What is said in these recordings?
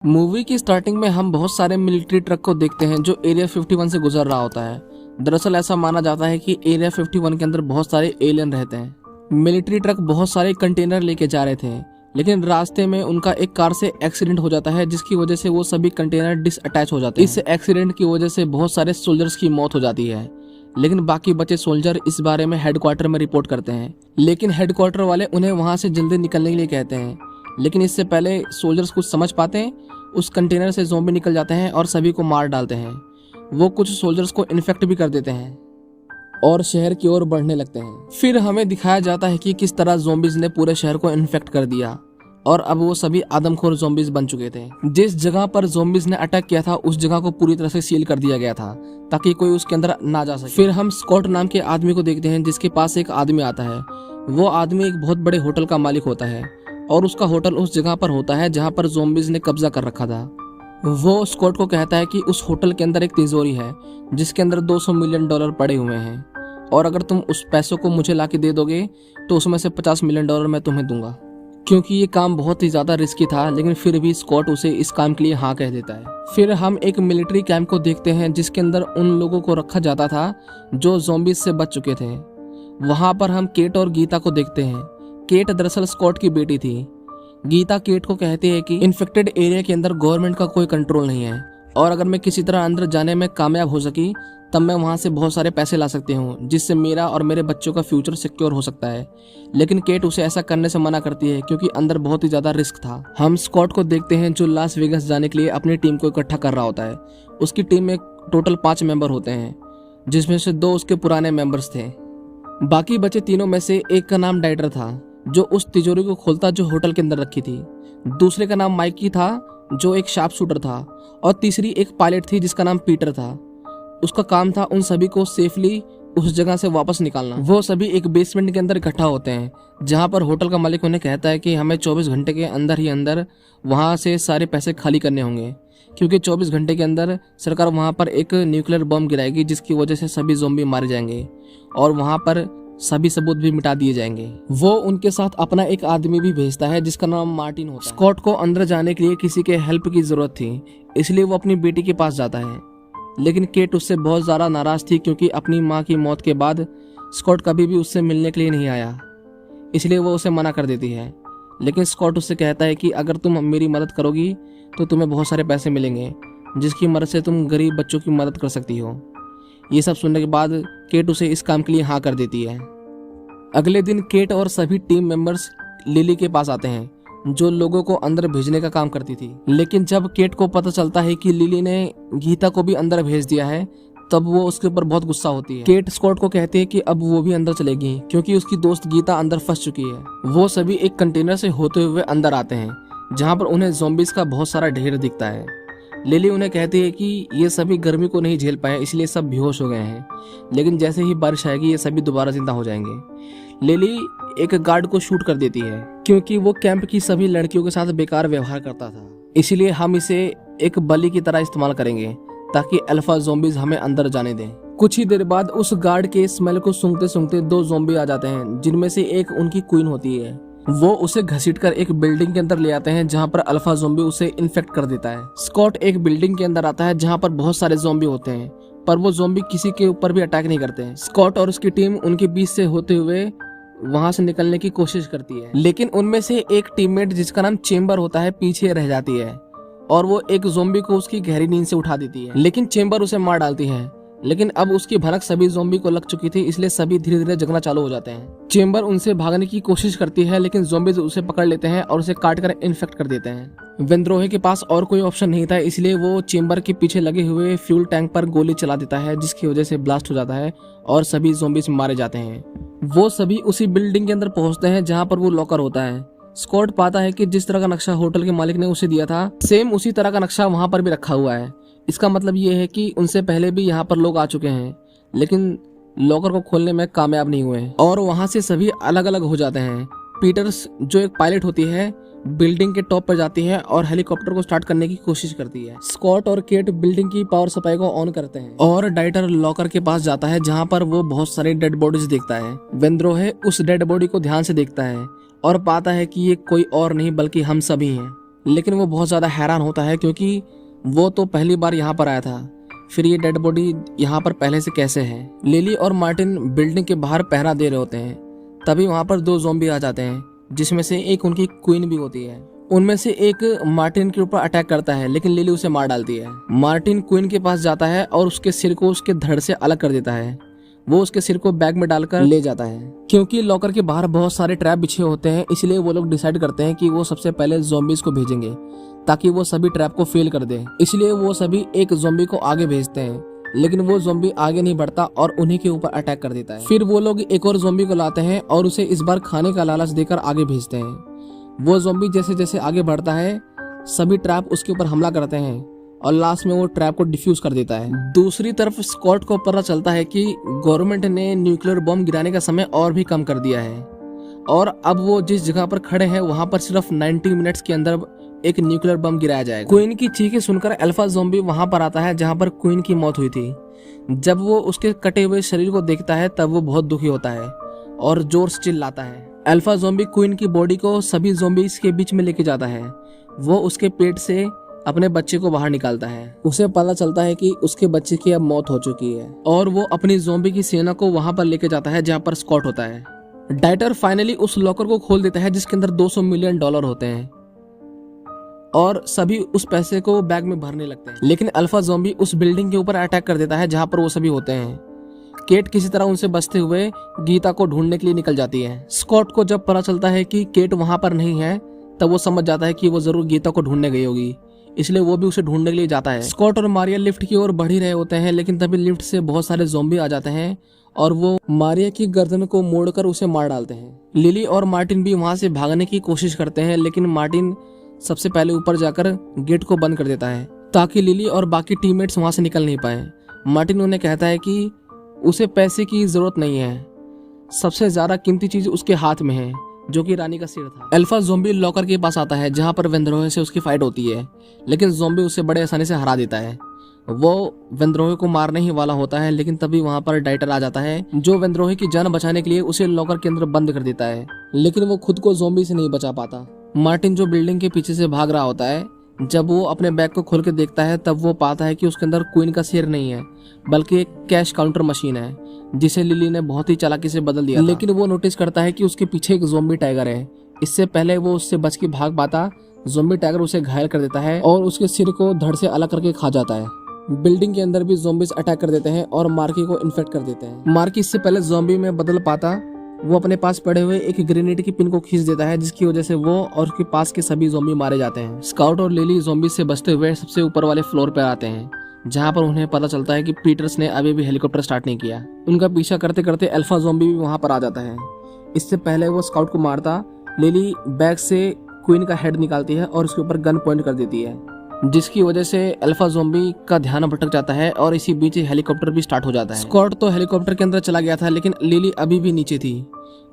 Movie की starting में हम बहुत सारे मिलिट्री ट्रक को देखते हैं जो एरिया 51 से गुजर रहा होता है। दरअसल ऐसा माना जाता है कि एरिया 51 के अंदर बहुत सारे एलियन रहते हैं। मिलिट्री ट्रक बहुत सारे कंटेनर लेके जा रहे थे, लेकिन रास्ते में उनका एक कार से एक्सीडेंट हो जाता है, जिसकी वजह से वो सभी कंटेनर डिसअटैच हो जाते हैं। इस एक्सीडेंट की वजह से बहुत सारे सोल्जर्स की मौत हो जाती है, लेकिन बाकी बचे सोल्जर इस बारे में हेडक्वार्टर में रिपोर्ट करते हैं। लेकिन हेडक्वार्टर वाले उन्हें वहां से जल्दी निकलने के लिए कहते हैं, लेकिन इससे पहले सोल्जर्स कुछ समझ पाते हैं, उस कंटेनर से ज़ॉम्बी निकल जाते हैं और सभी को मार डालते हैं। वो कुछ सोल्जर्स को इन्फेक्ट भी कर देते हैं और शहर की ओर बढ़ने लगते हैं। फिर हमें दिखाया जाता है कि किस तरह ज़ॉम्बीज ने पूरे शहर को इन्फेक्ट कर दिया और अब वो सभी आदमखोर ज़ॉम्बीज बन चुके थे। जिस जगह पर ज़ॉम्बीज ने अटैक किया था उस जगह को पूरी तरह से सील कर दिया गया था ताकि कोई उसके अंदर ना जा सके। फिर हम स्कॉट नाम के आदमी को देखते हैं, जिसके पास एक आदमी आता है। वो आदमी एक बहुत बड़े होटल का मालिक होता है और उसका होटल उस जगह पर होता है जहाँ पर ज़ॉम्बीज ने कब्जा कर रखा था। वो स्कॉट को कहता है कि उस होटल के अंदर एक तिजोरी है जिसके अंदर $200 मिलियन पड़े हुए हैं, और अगर तुम उस पैसों को मुझे लाके दे दोगे तो उसमें से $50 मिलियन मैं तुम्हें दूंगा। क्योंकि ये काम बहुत ही ज्यादा रिस्की था, लेकिन फिर भी स्कॉट उसे इस काम के लिए हाँ कह देता है। फिर हम एक मिलिट्री कैंप को देखते हैं जिसके अंदर उन लोगों को रखा जाता था जो ज़ॉम्बीज से बच चुके थे। वहां पर हम केट और गीता को देखते हैं। केट दरअसल स्कॉट की बेटी थी। गीता केट को कहती है कि इन्फेक्टेड एरिया के अंदर गवर्नमेंट का कोई कंट्रोल नहीं है, और अगर मैं किसी तरह अंदर जाने में कामयाब हो सकी तब मैं वहां से बहुत सारे पैसे ला सकती हूँ, जिससे मेरा और मेरे बच्चों का फ्यूचर सिक्योर हो सकता है। लेकिन केट उसे ऐसा करने से मना करती है क्योंकि अंदर बहुत ही ज्यादा रिस्क था। हम स्कॉट को देखते हैं जो लास वेगस जाने के लिए अपनी टीम को इकट्ठा कर रहा होता है। उसकी टीम में टोटल 5 मेंबर होते हैं, जिसमें से 2 उसके पुराने मेंबर्स थे। बाकी बचे तीनों में से एक का नाम डाइटर था, जो उस तिजोरी को खोलता जो होटल के अंदर रखी थी। दूसरे का नाम माइकी था, जो एक शार्प शूटर था, और तीसरी एक पायलट थी जिसका नाम पीटर था। उसका काम था उन सभी को सेफली उस जगह से वापस निकालना। वो सभी एक बेसमेंट के अंदर इकट्ठा होते हैं, जहां पर होटल का मालिक उन्हें कहता है कि हमें 24 घंटे के अंदर ही अंदर वहां से सारे पैसे खाली करने होंगे, क्योंकि 24 घंटे के अंदर सरकार वहां पर एक न्यूक्लियर बम गिराएगी, जिसकी वजह से सभी ज़ॉम्बी मारे जाएंगे और वहां पर सभी सबूत भी मिटा दिए जाएंगे। वो उनके साथ अपना एक आदमी भी भेजता है जिसका नाम मार्टिन होता है। स्कॉट को अंदर जाने के लिए किसी के हेल्प की जरूरत थी, इसलिए वो अपनी बेटी के पास जाता है। लेकिन केट उससे बहुत ज़्यादा नाराज थी क्योंकि अपनी माँ की मौत के बाद स्कॉट कभी भी उससे मिलने के लिए नहीं आया, इसलिए वो उसे मना कर देती है। लेकिन स्कॉट उससे कहता है कि अगर तुम मेरी मदद करोगी तो तुम्हें बहुत सारे पैसे मिलेंगे, जिसकी मदद से तुम गरीब बच्चों की मदद कर सकती हो। ये सब सुनने के बाद केट उसे इस काम के लिए हाँ कर देती है। अगले दिन केट और सभी टीम मेंबर्स लिली के पास आते हैं, जो लोगों को अंदर भेजने का काम करती थी। लेकिन जब केट को पता चलता है कि लिली ने गीता को भी अंदर भेज दिया है, तब वो उसके ऊपर बहुत गुस्सा होती है। केट स्कॉट को कहती है कि अब वो भी अंदर चलेगी क्योंकि उसकी दोस्त गीता अंदर फंस चुकी है। वो सभी एक कंटेनर से होते हुए अंदर आते हैं, जहाँ पर उन्हें ज़ॉम्बीज का बहुत सारा ढेर दिखता है। लिली उन्हें कहती है कि ये सभी गर्मी को नहीं झेल पाए, इसलिए सब बेहोश हो गए हैं, लेकिन जैसे ही बारिश आएगी ये सभी दोबारा जिंदा हो जाएंगे। लिली एक गार्ड को शूट कर देती है क्योंकि वो कैंप की सभी लड़कियों के साथ बेकार व्यवहार करता था, इसलिए हम इसे एक बलि की तरह इस्तेमाल करेंगे ताकि अल्फा ज़ॉम्बीज हमें अंदर जाने दें। कुछ ही देर बाद उस गार्ड के स्मेल को सूंघते सूंघते 2 ज़ॉम्बी आ जाते हैं, जिनमें से एक उनकी क्वीन होती है। वो उसे घसीटकर एक बिल्डिंग के अंदर ले आते हैं, जहां पर अल्फा ज़ॉम्बी उसे इन्फेक्ट कर देता है। स्कॉट एक बिल्डिंग के अंदर आता है जहां पर बहुत सारे ज़ॉम्बी होते हैं, पर वो ज़ॉम्बी किसी के ऊपर भी अटैक नहीं करते हैं। स्कॉट और उसकी टीम उनके बीच से होते हुए वहां से निकलने की कोशिश करती है, लेकिन उनमें से एक टीममेट जिसका नाम चेम्बर होता है पीछे रह जाती है और वो एक ज़ॉम्बी को उसकी गहरी नींद से उठा देती है। लेकिन चेम्बर उसे मार डालती है, लेकिन अब उसकी भनक सभी ज़ॉम्बी को लग चुकी थी, इसलिए सभी धीरे धीरे जगना चालू हो जाते हैं। चेम्बर उनसे भागने की कोशिश करती है, लेकिन ज़ॉम्बीज उसे पकड़ लेते हैं और उसे काट कर इन्फेक्ट कर देते हैं। विंद्रोहे के पास और कोई ऑप्शन नहीं था, इसलिए वो चेम्बर के पीछे लगे हुए फ्यूल टैंक पर गोली चला देता है, जिसकी वजह से ब्लास्ट हो जाता है और सभी ज़ॉम्बीज मारे जाते हैं। वो सभी उसी बिल्डिंग के अंदर पहुंचते हैं जहां पर वो लॉकर होता है। स्कॉट पाता है कि जिस तरह का नक्शा होटल के मालिक ने उसे दिया था, सेम उसी तरह का नक्शा वहां पर भी रखा हुआ है। इसका मतलब ये है कि उनसे पहले भी यहाँ पर लोग आ चुके हैं, लेकिन लॉकर को खोलने में कामयाब नहीं हुए और वहां से सभी अलग अलग हो जाते हैं। पीटर्स, जो एक पायलट होती है, बिल्डिंग के टॉप पर जाती है और हेलीकॉप्टर को स्टार्ट करने की कोशिश करती है। स्कॉट और केट बिल्डिंग की पावर सप्लाई को ऑन करते हैं और डाइटर लॉकर के पास जाता है, जहां पर वो बहुत सारी डेड बॉडीज देखता है। विंद्रोहे उस डेड बॉडी को ध्यान से देखता है और पाता है कि ये कोई और नहीं बल्कि हम सभी हैं। लेकिन वो बहुत ज़्यादा हैरान होता है क्योंकि वो तो पहली बार यहाँ पर आया था, फिर ये डेड बॉडी यहाँ पर पहले से कैसे है। लिली और मार्टिन बिल्डिंग के बाहर पहरा दे रहे होते हैं, तभी वहाँ पर 2 ज़ॉम्बी आ जाते हैं, जिसमें से एक उनकी क्वीन भी होती है। उनमें से एक मार्टिन के ऊपर अटैक करता है, लेकिन लिली उसे मार डालती है। मार्टिन क्वीन के पास जाता है और उसके सिर को उसके धड़ से अलग कर देता है। वो उसके सिर को बैग में डालकर ले जाता है। क्योंकि लॉकर के बाहर बहुत सारे ट्रैप बिछे होते हैं, इसलिए वो लोग डिसाइड करते हैं कि वो सबसे पहले ज़ॉम्बीज को भेजेंगे ताकि वो सभी ट्रैप को फेल कर दे। इसलिए वो सभी एक ज़ॉम्बी को आगे भेजते हैं, लेकिन वो ज़ॉम्बी आगे नहीं बढ़ता और उन्हीं के ऊपर अटैक कर देता है। फिर वो लोग एक और ज़ॉम्बी को लाते हैं और उसे इस बार खाने का लालच देकर आगे भेजते हैं। वो ज़ॉम्बी जैसे जैसे आगे बढ़ता है, सभी ट्रैप उसके ऊपर हमला करते हैं और लास्ट में वो ट्रैप को डिफ्यूज कर देता है। दूसरी तरफ स्कॉट को पता चलता है कि गवर्नमेंट ने न्यूक्लियर बम गिराने का समय और भी कम कर दिया है और अब वो जिस जगह पर खड़े हैं वहां पर सिर्फ 90 मिनट्स के अंदर एक न्यूक्लियर बम गिराया जाएगा। क्वीन की चीखें सुनकर अल्फा ज़ॉम्बी वहां पर आता है जहां पर क्वीन की मौत हुई थी। जब वो उसके कटे हुए शरीर को देखता है तब वो बहुत दुखी होता है और जोर से चिल्लाता है। अल्फा ज़ॉम्बी क्वीन की बॉडी को सभी ज़ॉम्बीज के बीच में लेके जाता है। वो उसके पेट से अपने बच्चे को बाहर निकालता है। उसे पता चलता है कि उसके बच्चे की अब मौत हो चुकी है और वो अपनी ज़ॉम्बी की सेना को वहां पर लेके जाता है जहां पर स्कॉट होता है। डाइटर फाइनली उस लॉकर को खोल देता है जिसके अंदर $200 मिलियन होते हैं और सभी उस पैसे को बैग में भरने लगते हैं। लेकिन अल्फा ज़ॉम्बी उस बिल्डिंग के ऊपर अटैक कर देता है जहां पर वो सभी होते हैं। केट किसी तरह उनसे बचते हुए गीता को ढूंढने के लिए निकल जाती है। स्कॉट को जब पता चलता है कि केट वहां पर नहीं है तब वो समझ जाता है कि वो जरूर गीता को ढूंढने गई होगी, इसलिए वो भी उसे ढूंढने के लिए जाता है। स्कॉट और मारिया लिफ्ट की ओर बढ़ ही रहे होते हैं, लेकिन तभी लिफ्ट से बहुत सारे ज़ॉम्बी आ जाते हैं और वो मारिया की गर्दन को मोड़कर उसे मार डालते हैं। लिली और मार्टिन भी वहां से भागने की कोशिश करते हैं, लेकिन मार्टिन सबसे पहले ऊपर जाकर गेट को बंद कर देता है ताकि लिली और बाकी टीममेट्स वहां से निकल नहीं पाए। मार्टिन उन्हें कहता है कि उसे पैसे की जरूरत नहीं है, सबसे ज्यादा कीमती चीज उसके हाथ में है, जो कि रानी का सिर था। अल्फा ज़ॉम्बी लॉकर के पास आता है जहां पर वेंद्रोहे से उसकी फाइट होती है, लेकिन ज़ॉम्बी उसे बड़े आसानी से हरा देता है। वो वेंद्रोहे को मारने ही वाला होता है, लेकिन तभी वहां पर डाइटर आ जाता है जो वेंद्रोहे की जान बचाने के लिए उसे लॉकर के अंदर बंद कर देता है, लेकिन वो खुद को ज़ॉम्बी से नहीं बचा पाता। मार्टिन जो बिल्डिंग के पीछे से भाग रहा होता है, जब वो अपने बैग को खोल के देखता है तब वो पाता है कि उसके अंदर क्वीन का सिर नहीं है बल्कि एक कैश काउंटर मशीन है जिसे लिली ने बहुत ही चालाकी से बदल दिया। लेकिन वो नोटिस करता है कि उसके पीछे एक ज़ॉम्बी टाइगर है। इससे पहले वो उससे बच के भाग पाता, ज़ॉम्बी टाइगर उसे घायल कर देता है और उसके सिर को धड़ से अलग करके खा जाता है। बिल्डिंग के अंदर भी ज़ॉम्बीज अटैक कर देते हैं और मार्की को इन्फेक्ट कर देते हैं। मार्की इससे पहले ज़ॉम्बी में बदल पाता, वो अपने पास पड़े हुए एक ग्रेनेड की पिन को खींच देता है, जिसकी वजह से वो और उसके पास के सभी ज़ॉम्बी मारे जाते हैं। स्काउट और लिली ज़ॉम्बी से बचते हुए सबसे ऊपर वाले फ्लोर पर आते हैं, जहां पर उन्हें पता चलता है कि पीटर्स ने अभी भी हेलीकॉप्टर स्टार्ट नहीं किया। उनका पीछा करते करते अल्फा ज़ॉम्बी भी वहां पर आ जाता है। इससे पहले वो स्काउट को मारता, लिली बैग से क्वीन का हेड निकालती है और उसके ऊपर गन पॉइंट कर देती है, जिसकी वजह से अल्फा ज़ॉम्बी का ध्यान भटक जाता है और इसी बीच हेलीकॉप्टर भी स्टार्ट हो जाता है। स्कॉट तो हेलीकॉप्टर के अंदर चला गया था, लेकिन लिली अभी भी नीचे थी।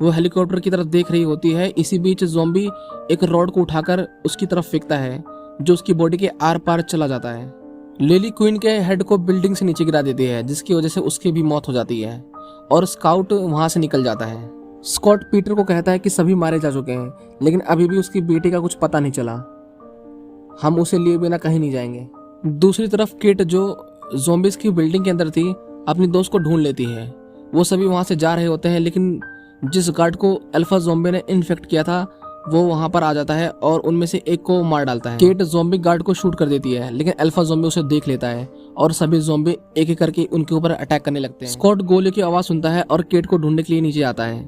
वो हेलीकॉप्टर की तरफ देख रही होती है। इसी बीच ज़ॉम्बी एक रॉड को उठाकर उसकी तरफ फेंकता है, जो उसकी बॉडी के आर पार चला जाता है। लिली क्वीन के हेड को बिल्डिंग से नीचे गिरा देती है, जिसकी वजह से उसकी भी मौत हो जाती है और स्काउट वहां से निकल जाता है। स्कॉट पीटर को कहता है कि सभी मारे जा चुके हैं, लेकिन अभी भी उसकी बेटी का कुछ पता नहीं चला। हम उसे लिए बिना कहीं नहीं जाएंगे। दूसरी तरफ केट, जो ज़ॉम्बीज की बिल्डिंग के अंदर थी, अपनी दोस्त को ढूंढ लेती है। वो सभी वहां से जा रहे होते हैं, लेकिन जिस गार्ड को अल्फा ज़ॉम्बी ने इन्फेक्ट किया था वो वहां पर आ जाता है और उनमें से एक को मार डालता है। केट ज़ॉम्बी गार्ड को शूट कर देती है, लेकिन अल्फा ज़ॉम्बी उसे देख लेता है और सभी ज़ॉम्बी एक एक करके उनके ऊपर अटैक करने लगते हैं। स्कॉट गोली की आवाज सुनता है और केट को ढूंढने के लिए नीचे आता है।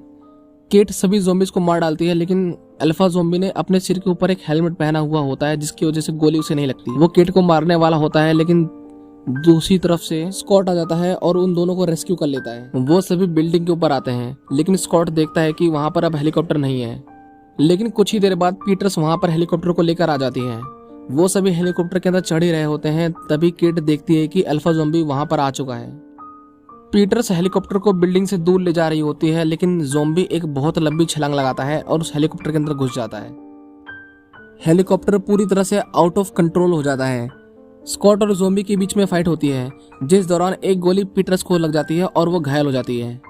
केट सभी ज़ॉम्बीज को मार डालती है, लेकिन अल्फा ज़ॉम्बी ने अपने सिर के ऊपर एक हेलमेट पहना हुआ होता है, जिसकी वजह से गोली उसे नहीं लगती। वो केट को मारने वाला होता है, लेकिन दूसरी तरफ से स्कॉट आ जाता है और उन दोनों को रेस्क्यू कर लेता है। वो सभी बिल्डिंग के ऊपर आते हैं, लेकिन स्कॉट देखता है कि वहां पर अब हेलीकॉप्टर नहीं है। लेकिन कुछ ही देर बाद पीटर्स वहां पर हेलीकॉप्टर को लेकर आ जाती है। वो सभी हेलीकॉप्टर के अंदर चढ़ ही रहे होते हैं, तभी केट देखती है कि अल्फा ज़ॉम्बी वहां पर आ चुका है। पीटर्स हेलीकॉप्टर को बिल्डिंग से दूर ले जा रही होती है, लेकिन ज़ॉम्बी एक बहुत लंबी छलांग लगाता है और उस हेलीकॉप्टर के अंदर घुस जाता है। हेलीकॉप्टर पूरी तरह से आउट ऑफ कंट्रोल हो जाता है। स्कॉट और ज़ॉम्बी के बीच में फाइट होती है, जिस दौरान एक गोली पीटर्स को लग जाती है और वो घायल हो जाती है।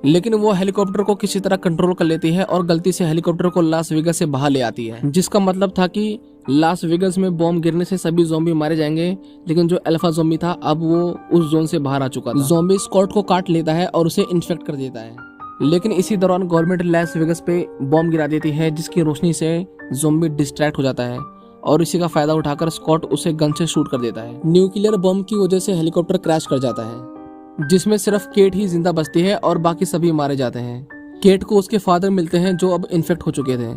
लेकिन वो हेलीकॉप्टर को किसी तरह कंट्रोल कर लेती है और गलती से हेलीकॉप्टर को लास वेगस से बाहर ले आती है, जिसका मतलब था कि लास वेगस में बॉम्ब गिरने से सभी ज़ॉम्बी मारे जाएंगे। लेकिन जो अल्फा ज़ॉम्बी था अब वो उस जोन से बाहर आ चुका था। ज़ॉम्बी स्कॉट को काट लेता है और उसे इन्फेक्ट कर देता है। लेकिन इसी दौरान गवर्नमेंट लास वेगस पे बॉम्ब गिरा देती है, जिसकी रोशनी से ज़ॉम्बी डिस्ट्रैक्ट हो जाता है और इसी का फायदा उठाकर स्कॉट उसे गन से शूट कर देता है। न्यूक्लियर बॉम्ब की वजह से हेलीकॉप्टर क्रैश कर जाता है, जिसमें सिर्फ केट ही जिंदा बचती है और बाकी सभी मारे जाते हैं। केट को उसके फादर मिलते हैं जो अब इन्फेक्ट हो चुके थे।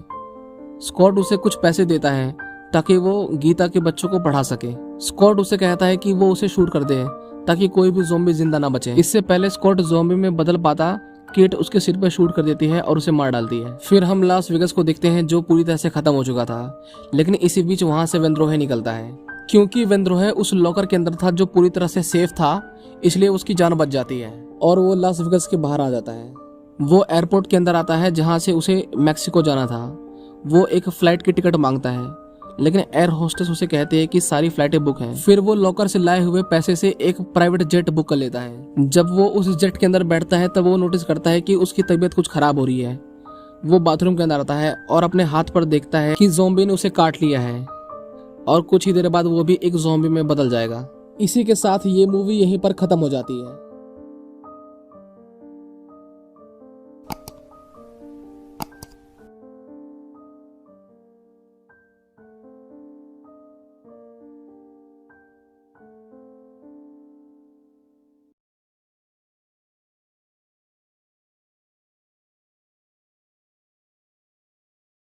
स्कॉट उसे कुछ पैसे देता है ताकि वो गीता के बच्चों को पढ़ा सके। स्कॉट उसे कहता है कि वो उसे शूट कर दे ताकि कोई भी ज़ॉम्बी जिंदा ना बचे। इससे पहले स्कॉट ज़ॉम्बी में बदल पाता, केट उसके सिर पर शूट कर देती है और उसे मार डालती है। फिर हम लास वेगस को देखते हैं जो पूरी तरह से खत्म हो चुका था। लेकिन इसी बीच वहां से वेंद्रोहे निकलता है। क्योंकि वेंद्रोहे उस लॉकर के अंदर था जो पूरी तरह से सेफ था, इसलिए उसकी जान बच जाती है और वो लास वेगस के बाहर आ जाता है। वो एयरपोर्ट के अंदर आता है जहां से उसे मैक्सिको जाना था। वो एक फ्लाइट की टिकट मांगता है, लेकिन एयर होस्टेस उसे कहती है कि सारी फ्लाइटें बुक हैं। फिर वो लॉकर से लाए हुए पैसे से एक प्राइवेट जेट बुक कर लेता है। जब वो उस जेट के अंदर बैठता है तब वो नोटिस करता है कि उसकी तबीयत कुछ खराब हो रही है। वो बाथरूम के अंदर आता है और अपने हाथ पर देखता है कि ज़ॉम्बी ने उसे काट लिया है और कुछ ही देर बाद वो भी एक ज़ॉम्बी में बदल जाएगा। इसी के साथ ये मूवी यहीं पर खत्म हो जाती है।